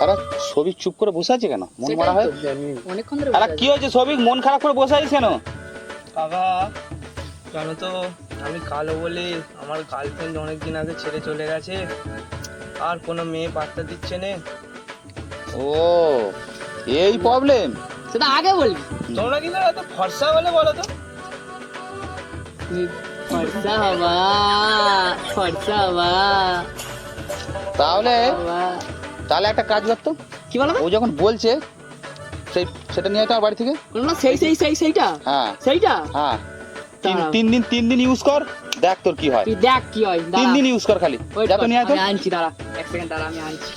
আরে সবিক চুপ করে বসে আছে কেন? মন মারা হয় অনেকক্ষণ ধরে আরে কি হয়েছে সবিক? মন খারাপ করে বসে আছিস কেন? কাকা জানো তো আমি কালো বলে আমার গার্লফ্রেন্ড অনেকদিন আগে ছেড়ে চলে গেছে, আর কোনো মেয়ে পাত্তা দিচ্ছে না। ও এই প্রবলেম? সেটা আগে বলবি। তোমরা কিন্তু এত ফর্সা বলে বলো তো। ফর্সা হবা, ফর্সা হবা। তাহলে তাহলে একটা কাজ করতো, কি বলো? ও যখন বলছে সেটা নিয়ে তো আমার বাড়ি থেকে না সেইটা হ্যাঁ সেইটা হ্যাঁ দাঁড়াও। তিন দিন ইউজ কর, দেখ তোর কি হয়। তুই দেখ কি হয়। 3 দিন ইউজ কর খালি। যা তো নিয়ে আয় তো। আমি আনছি, দাঁড়া এক সেকেন্ড, দাঁড়া আমি আনছি।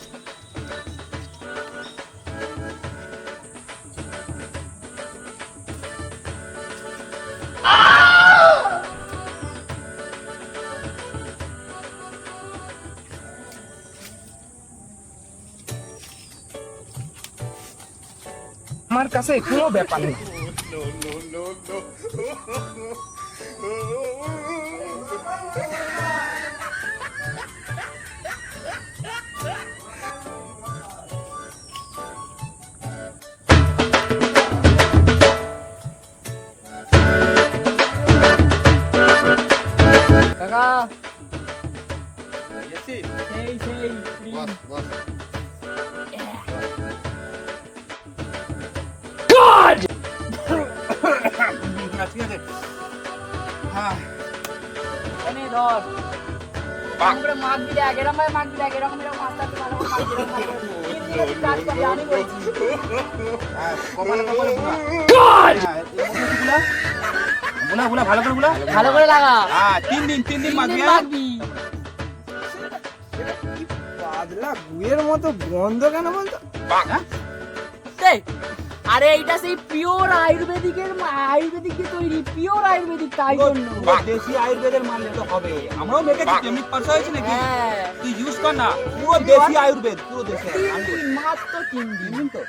আমার কাছে কোনো ব্যাপার নেই। কাকা ঠিক আছে হ্যাঁ এনে ধর। আমরা মাগবি দেখ, এরকম ভাবে মাগবি দেখ, এরকম মাছটা তো ভালো মাগবি দেখ। কাজ করে আমি বলছি। হ্যাঁ কপালে কপালে বুলা বুলা বুলা ভালো করে বুলা, ভালো করে লাগা। হ্যাঁ 3 দিন মাগবি। মাগবি। পাগলা গুয়ের মতো গন্ধ কেন বলতো? এই, আরে এইটা সেই পিওর আয়ুর্বেদিক দিয়ে তৈরি, পিওর আয়ুর্বেদিক, তাই জন্য। দেশি আয়ুর্বেদের মানলে তো হবে। আমরাও মেখেছি, তেমনি খরচা হয়েছে নাকি? হ্যাঁ তুই ইউজ কর না, পুরো দেশি আয়ুর্বেদ, পুরো দেশি 3 দিন, মাত্র 3 দিন। তো